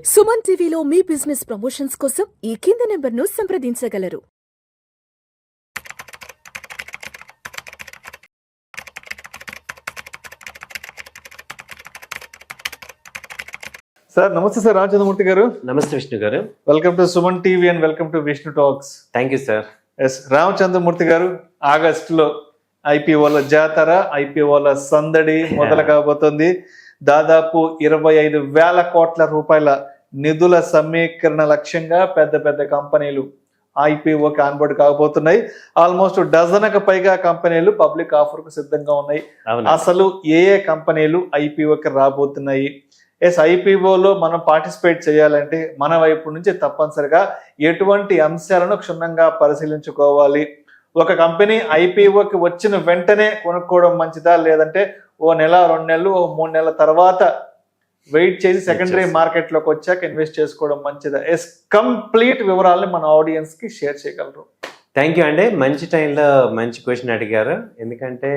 సుమన్ టీవీలో మీ business promotions కోసం ఈ కింది నెంబర్ను సంప్రదించగలరు. సార్ నమస్తే సార్, రామచంద్రమూర్తి గారు. నమస్తే విష్ణు గారు. Welcome to Suman TV and welcome to Vishnu talks. Thank you sir. S Ramachandramurthy గారు, ఆగస్టులో ఐపీఓల జాతర, ఐపీఓల సందడి మొదలు కాబోతుంది. దాదాపు 25,000 కోట్ల రూపాయల నిధుల సమీకరణ లక్ష్యంగా పెద్ద పెద్ద కంపెనీలు ఐపీఓకి ఆన్బోర్డ్ కాబోతున్నాయి. ఆల్మోస్ట్ డజన్కు పైగా కంపెనీలు పబ్లిక్ ఆఫర్ కు సిద్ధంగా ఉన్నాయి. అసలు ఏ కంపెనీలు ఐపీఓకి రాబోతున్నాయి, ఐపీఓలో మనం పార్టిసిపేట్ చేయాలంటే మన వైపు నుంచి తప్పనిసరిగా ఎటువంటి అంశాలను క్షుణ్ణంగా పరిశీలించుకోవాలి, ఒక కంపెనీ ఐపీఓకి వచ్చిన వెంటనే కొనుక్కోవడం మంచిదా, లేదంటే ఓ నెల 2 నెలలు 3 నెలల తర్వాత వెయిట్ చేసి సెకండరీ మార్కెట్ లోకి వచ్చాక ఇన్వెస్ట్ చేసుకోవడం మంచిదా, కంప్లీట్ వివరాలని మన ఆడియన్స్ కి షేర్ చేయగలరు. థ్యాంక్ యూ అండి. మంచి టైంలో మంచి క్వశ్చన్ అడిగారు. ఎందుకంటే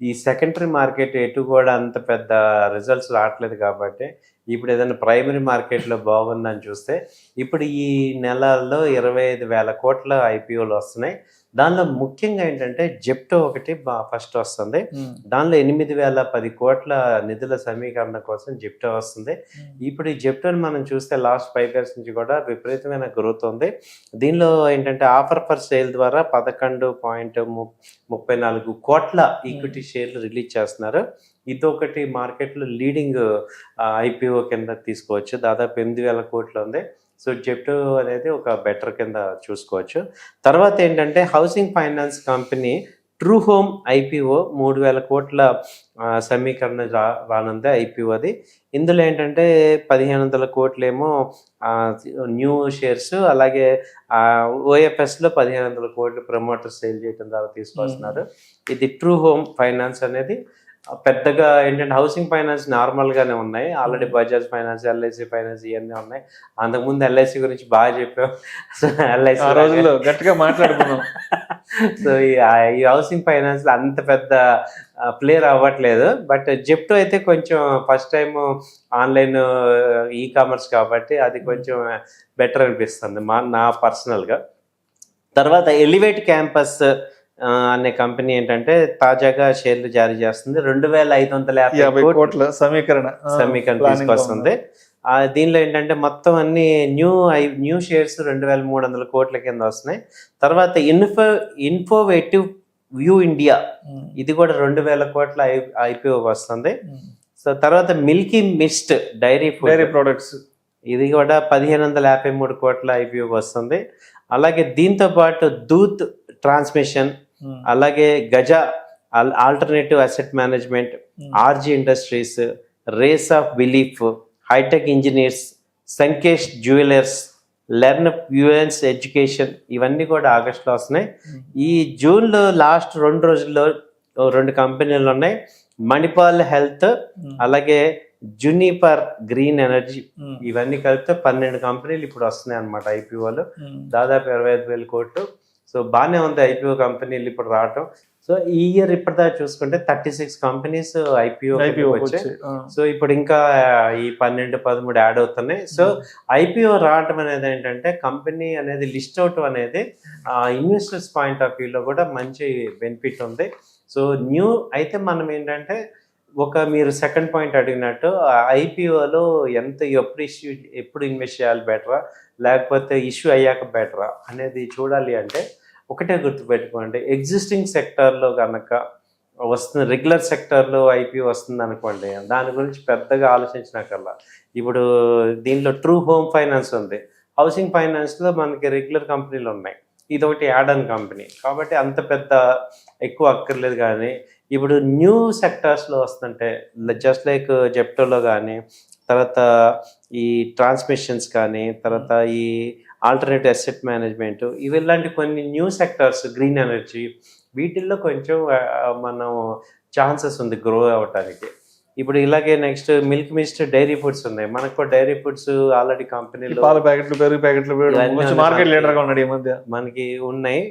ఈ సెకండరీ మార్కెట్ ఎటు కూడా అంత పెద్ద రిజల్ట్స్ రావట్లేదు కాబట్టి ఇప్పుడు ఏదైనా ప్రైమరీ మార్కెట్లో బాగుందని చూస్తే ఇప్పుడు ఈ నెలల్లో 25,000 కోట్ల ఐపీఓలు వస్తున్నాయి. దానిలో ముఖ్యంగా ఏంటంటే జెప్టో ఒకటి ఫస్ట్ వస్తుంది. దానిలో 8,010 కోట్ల నిధుల సమీకరణ కోసం జెప్టో వస్తుంది. ఇప్పుడు ఈ జెప్టోని మనం చూస్తే లాస్ట్ 5 years నుంచి కూడా విపరీతమైన గ్రోత్ ఉంది. దీనిలో ఏంటంటే ఆఫర్ ఫర్ సేల్ ద్వారా 11.34 కోట్ల ఈక్విటీ షేర్లు రిలీజ్ చేస్తున్నారు. ఇదొకటి మార్కెట్లో లీడింగ్ ఐపీఓ కింద తీసుకోవచ్చు. దాదాపు 8,000 కోట్లు ఉంది. సో జెప్టో అనేది ఒక బెటర్ కింద చూసుకోవచ్చు. తర్వాత ఏంటంటే housing finance company true home IPO 3,000 కోట్ల సమీకరణ రానుంది ఐపీఓ అది. ఇందులో ఏంటంటే 1,500 కోట్లేమో న్యూ షేర్స్, అలాగే ఓఎఫ్ఎస్లో 1,500 కోట్లు ప్రమోటర్ సేల్ చేయడం ద్వారా తీసుకొస్తున్నారు. ఇది ట్రూ హోమ్ ఫైనాన్స్ అనేది పెద్దగా ఏంటంటే హౌసింగ్ ఫైనాన్స్ నార్మల్గానే ఉన్నాయి. Already Bajaj finance, LIC finance ఇవన్నీ ఉన్నాయి. అంతకుముందు ఎల్ఐసి గురించి బాగా చెప్పాం. సో ఎల్ఐసి రోజుల్లో గట్టిగా మాట్లాడుకున్నాం. సో ఈ హౌసింగ్ ఫైనాన్స్ అంత పెద్ద ప్లేయర్ అవ్వట్లేదు. బట్ జెప్టో అయితే కొంచెం first time online e commerce కాబట్టి అది కొంచెం బెటర్ అనిపిస్తుంది నా పర్సనల్గా. తర్వాత ఎలివేట్ క్యాంపస్ అనే కంపెనీ ఏంటంటే తాజాగా షేర్లు జారీ చేస్తుంది. 2,550 కోట్ల సమీకరణ తీసుకొస్తుంది. దీనిలో ఏంటంటే మొత్తం అన్ని న్యూ షేర్స్ 2,300 కోట్ల కింద వస్తున్నాయి. తర్వాత ఇన్ఫోవేటివ్ వ్యూ ఇండియా, ఇది కూడా 2,000 కోట్ల ఐపీఓ వస్తుంది. సో తర్వాత మిల్కీ మిస్ట్ డైరీ ప్రొడక్ట్స్, ఇది కూడా 1,553 కోట్ల ఐపీఓ వస్తుంది. అలాగే దీంతో పాటు దూత్ ట్రాన్స్మిషన్, అలాగే Gaja Alternative Asset Management, RG Industries, Rays of Belief, Hitech Engineers, Sankesh Jewellers, Learn UNS Education, ఇవన్నీ కూడా ఆగస్టులో వస్తున్నాయి. ఈ జూన్లో లాస్ట్ 2 రోజుల్లో 2 కంపెనీలు ఉన్నాయి. మణిపాల్ హెల్త్, అలాగే జునిపర్ గ్రీన్ ఎనర్జీ, ఇవన్నీ కలిపితే 12 కంపెనీలు ఇప్పుడు వస్తున్నాయి అన్నమాట ఐపీఓలు. దాదాపు 25,000 కోట్లు. సో బాగానే ఉంది ఐపీఓ కంపెనీలు ఇప్పుడు రావటం. సో ఈ ఇయర్ ఇప్పటిదాకా చూసుకుంటే 36 కంపెనీస్ ఐపీఓ వచ్చాయి. సో ఇప్పుడు ఇంకా ఈ 12-13 యాడ్ అవుతున్నాయి. సో ఐపీఓ రావటం అనేది ఏంటంటే కంపెనీ అనేది లిస్ట్ అవటం అనేది ఇన్వెస్టర్స్ పాయింట్ ఆఫ్ వ్యూలో కూడా మంచి బెనిఫిట్ ఉంది. సో న్యూ అయితే మనం ఏంటంటే మీరు సెకండ్ పాయింట్ అడిగినట్టు ఐపీఓలో ఎప్పుడు ఇన్వెస్ట్ చేయాలి బెటరా, లేకపోతే ఇష్యూ అయ్యాక బెటరా అనేది చూడాలి అంటే ఒకటే గుర్తుపెట్టుకోండి. ఎగ్జిస్టింగ్ సెక్టార్లో కనుక వస్తుంది, రెగ్యులర్ సెక్టార్లో ఐపీఓ వస్తుంది అనుకోండి, దాని గురించి పెద్దగా ఆలోచించినాకల్లా ఇప్పుడు దీనిలో ట్రూ హోమ్ ఫైనాన్స్ ఉంది. హౌసింగ్ ఫైనాన్స్లో మనకి రెగ్యులర్ కంపెనీలు ఉన్నాయి, ఇదొకటి యాడ్ ఆన్ కంపెనీ కాబట్టి అంత పెద్ద ఎక్కువ అక్కర్లేదు. కానీ ఇప్పుడు న్యూ సెక్టార్స్లో వస్తుంటే జస్ట్ లైక్ జెప్టోలో కానీ, తర్వాత ఈ ట్రాన్స్మిషన్స్ కానీ, తర్వాత ఈ ఆల్టర్నేటివ్ అసెట్ మేనేజ్మెంట్, ఇలాంటి కొన్ని న్యూ సెక్టార్స్, గ్రీన్ ఎనర్జీ, వీటిల్లో కొంచెం మనం ఛాన్సెస్ ఉంది గ్రో అవ్వటానికి. ఇప్పుడు ఇలాగే next milk mist dairy foods ఉన్నాయి. మనకు డైరీ ఫుడ్స్ ఆల్రెడీ కంపెనీలో పాల ప్యాకెట్లు, పెరుగు ప్యాకెట్లు మార్కెట్ లీడర్గా ఉన్నాడు ఈ మధ్య మనకి ఉన్నాయి.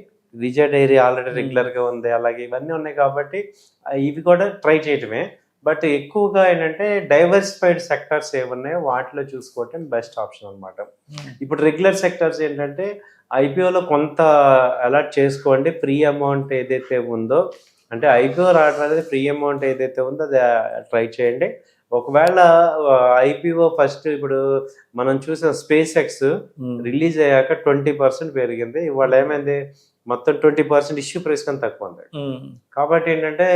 విజయ డైరీ ఆల్రెడీ రెగ్యులర్గా ఉంది. అలాగే ఇవన్నీ ఉన్నాయి కాబట్టి ఇవి కూడా ట్రై చేయటమే. బట్ ఎక్కువగా ఏంటంటే డైవర్సిఫైడ్ సెక్టర్స్ ఏమున్నాయో వాటిలో చూసుకోవటం బెస్ట్ ఆప్షన్ అనమాట. ఇప్పుడు రెగ్యులర్ సెక్టర్స్ ఏంటంటే ఐపీఓలో కొంత అలాట్ చేసుకోండి. ఫ్రీ అమౌంట్ ఏదైతే ఉందో, అంటే ఐపీఓ రావడం అనేది ఫ్రీ అమౌంట్ ఏదైతే ఉందో అది ట్రై చేయండి. ఒకవేళ ఐపీఓ ఫస్ట్ ఇప్పుడు మనం చూసిన స్పేస్ ఎక్స్ రిలీజ్ అయ్యాక 20% పెరిగింది. ఇవాళ ఏమైంది, మొత్తం 20% ఇష్యూ ప్రైస్ కన్నా తక్కువ ఉంది. కాబట్టి ఏంటంటే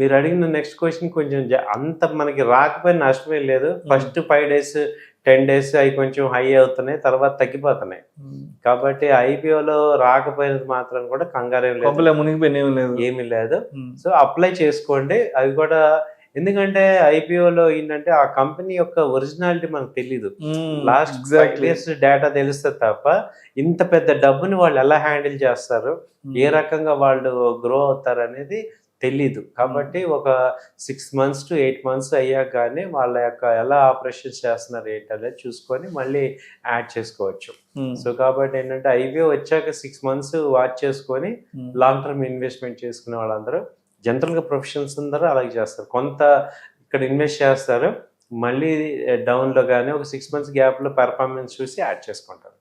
మీరు అడిగిన నెక్స్ట్ క్వశ్చన్ కొంచెం అంత మనకి రాకపోయిన నష్టమే లేదు. ఫస్ట్ 5 days 10 days అవి కొంచెం హై అవుతున్నాయి, తర్వాత తగ్గిపోతున్నాయి. కాబట్టి ఐపీఓలో రాకపోయినది మాత్రం కూడా కంగారేం లేదు, ఏమీ లేదు. సో అప్లై చేసుకోండి. అవి కూడా ఎందుకంటే ఐపీఓలో ఏంటంటే ఆ కంపెనీ యొక్క ఒరిజినాలిటీ మనకు తెలీదు. లాస్ట్ 5 years డేటా తెలుస్తుంది తప్ప ఇంత పెద్ద డబ్బుని వాళ్ళు ఎలా హ్యాండిల్ చేస్తారు, ఏ రకంగా వాళ్ళు గ్రో అవుతారు అనేది తెలీదు. కాబట్టి ఒక 6 months to 8 months అయ్యాక కానీ వాళ్ళ యొక్క ఎలా ఆపరేషన్స్ చేస్తున్నారు ఏంటనేది చూసుకొని మళ్ళీ యాడ్ చేసుకోవచ్చు. సో కాబట్టి ఏంటంటే ఐపీఓ వచ్చాక 6 months వాచ్ చేసుకొని లాంగ్ టర్మ్ ఇన్వెస్ట్మెంట్ చేసుకునే వాళ్ళందరూ జనరల్గా ప్రొఫెషనల్స్ అందరూ అలాగే చేస్తారు. కొంత ఇక్కడ ఇన్వెస్ట్ చేస్తారు, మళ్ళీ డౌన్లో కానీ ఒక 6 months గ్యాప్లో పెర్ఫార్మెన్స్ చూసి యాడ్ చేసుకుంటారు.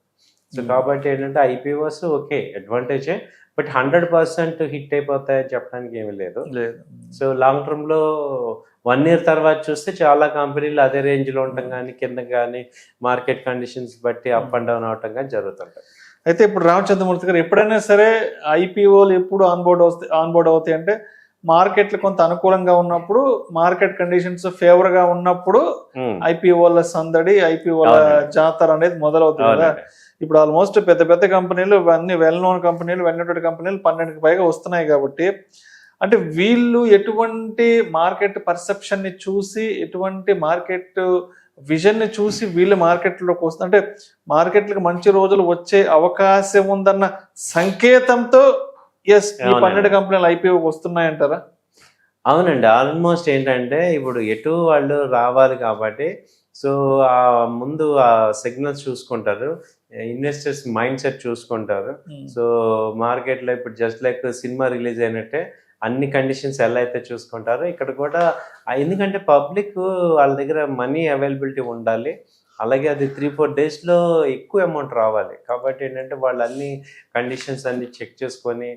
సో కాబట్టి ఏంటంటే ఐపీఓస్ ఓకే అడ్వాంటేజే, బట్ 100% హిట్ అయిపోతాయని చెప్పడానికి ఏమీ లేదు. సో లాంగ్ టర్మ్లో 1 year తర్వాత చూస్తే చాలా కంపెనీలు అదే రేంజ్లో ఉండటం కానీ కింద కానీ మార్కెట్ కండిషన్స్ బట్టి అప్ అండ్ డౌన్ అవటం కానీ జరుగుతుంటాయి. అయితే ఇప్పుడు రామచంద్రమూర్తి గారు ఎప్పుడైనా సరే ఐపీఓలు ఎప్పుడు ఆన్బోర్డ్ అవుతాయి అంటే మార్కెట్లు కొంత అనుకూలంగా ఉన్నప్పుడు, మార్కెట్ కండిషన్స్ ఫేవర్ గా ఉన్నప్పుడు ఐపీఓల సందడి, ఐపీఓల జాతర అనేది మొదలవుతుంది కదా. ఇప్పుడు ఆల్మోస్ట్ పెద్ద పెద్ద కంపెనీలు, అన్ని వెల్ నోన్ కంపెనీలు, వెల్ నోటెడ్ కంపెనీలు 12కి పైగా వస్తున్నాయి. కాబట్టి అంటే వీళ్ళు ఎటువంటి మార్కెట్ పర్సెప్షన్ ని చూసి, ఎటువంటి మార్కెట్ విజన్ ని చూసి వీళ్ళు మార్కెట్లోకి వస్తుంది, అంటే మార్కెట్లకు మంచి రోజులు వచ్చే అవకాశం ఉందన్న సంకేతంతో ఎస్ ఈ 12 కంపెనీలు ఐపీఓకి వస్తున్నాయంటారా? అవునండి, ఆల్మోస్ట్ ఏంటంటే ఇప్పుడు ఎటు వాళ్ళు రావాలి కాబట్టి సో ఆ ముందు ఆ సిగ్నల్స్ చూసుకుంటారు, ఇన్వెస్టర్స్ మైండ్ సెట్ చూసుకుంటారు. సో మార్కెట్లో ఇప్పుడు జస్ట్ లైక్ సినిమా రిలీజ్ అయినట్టే అన్ని కండిషన్స్ ఎలా అయితే చూసుకుంటారో ఇక్కడ కూడా, ఎందుకంటే పబ్లిక్ వాళ్ళ దగ్గర మనీ అవైలబిలిటీ ఉండాలి, అలాగే అది 3-4 daysలో ఎక్కువ అమౌంట్ రావాలి. కాబట్టి ఏంటంటే వాళ్ళు అన్ని కండిషన్స్ అన్ని చెక్ చేసుకొని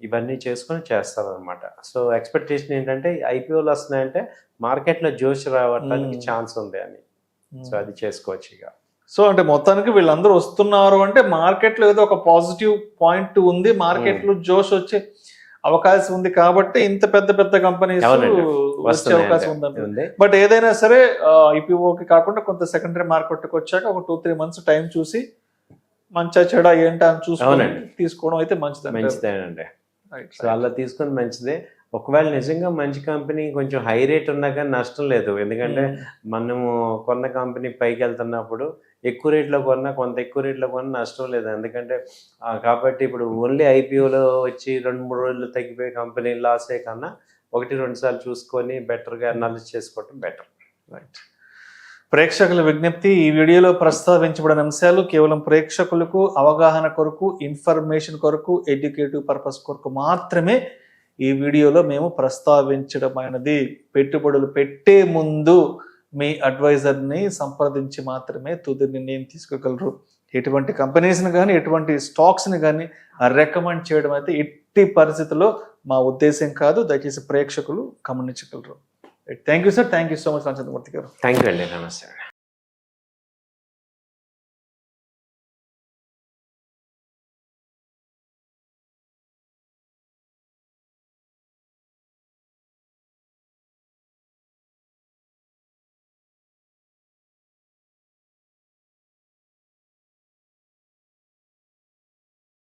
ఇవన్నీ చేసుకొని చేస్తారనమాట. సో ఎక్స్పెక్టేషన్ ఏంటంటే ఐపీఓలు వస్తున్నాయంటే మార్కెట్లో జోష్ రావడానికి ఛాన్స్ ఉంది అని. సో అది చేసుకోవచ్చు ఇక. సో అంటే మొత్తానికి వీళ్ళందరూ వస్తున్నారు అంటే మార్కెట్లో ఏదో ఒక పాజిటివ్ పాయింట్ ఉంది, మార్కెట్లో జోష్ వచ్చే అవకాశం ఉంది. కాబట్టి ఇంత పెద్ద పెద్ద కంపెనీస్ వచ్చే అవకాశం ఉందంటే, బట్ ఏదైనా సరే ఐపీఓకి కాకుండా కొంత సెకండరీ మార్కెట్కి వచ్చాక ఒక 2-3 months టైం చూసి మంచిగా చెడా ఏంటా అని చూసుకొని తీసుకోవడం అయితే మంచిదేనండి. సో అలా తీసుకొని మంచిదే. ఒకవేళ నిజంగా మంచి కంపెనీ కొంచెం హై రేట్ ఉన్నా కానీ నష్టం లేదు, ఎందుకంటే మనము కొన్న కంపెనీ పైకి వెళ్తున్నప్పుడు ఎక్కువ రేట్లో కొన్నా, కొంత ఎక్కువ రేట్లో కొన్నా నష్టం లేదు. ఎందుకంటే కాబట్టి ఇప్పుడు ఓన్లీ ఐపీఓలో వచ్చి 2-3 రోజులు తగ్గిపోయే కంపెనీ లాస్ అయ్యే కన్నా 1-2 సార్లు చూసుకొని బెటర్గా అనాలిసిస్ చేసుకోవటం బెటర్. రైట్. ప్రేక్షకుల విజ్ఞప్తి, ఈ వీడియోలో ప్రస్తావించబడిన అంశాలు కేవలం ప్రేక్షకులకు అవగాహన కొరకు, ఇన్ఫర్మేషన్ కొరకు, ఎడ్యుకేటివ్ పర్పస్ కొరకు మాత్రమే ఈ వీడియోలో మేము ప్రస్తావించడమైనది. పెట్టుబడులు పెట్టే ముందు మీ అడ్వైజర్ని సంప్రదించి మాత్రమే తుది నిర్ణయం తీసుకోగలరు. ఎటువంటి కంపెనీస్ని కానీ, ఎటువంటి స్టాక్స్ని కానీ రికమెండ్ చేయడం అయితే ఎట్టి పరిస్థితుల్లో మా ఉద్దేశం కాదు. దయచేసి ప్రేక్షకులు గమనించగలరు. Thank you sir, thank you so much Ramachandramurthy గారు. థ్యాంక్ యూ అండి, నమస్తే.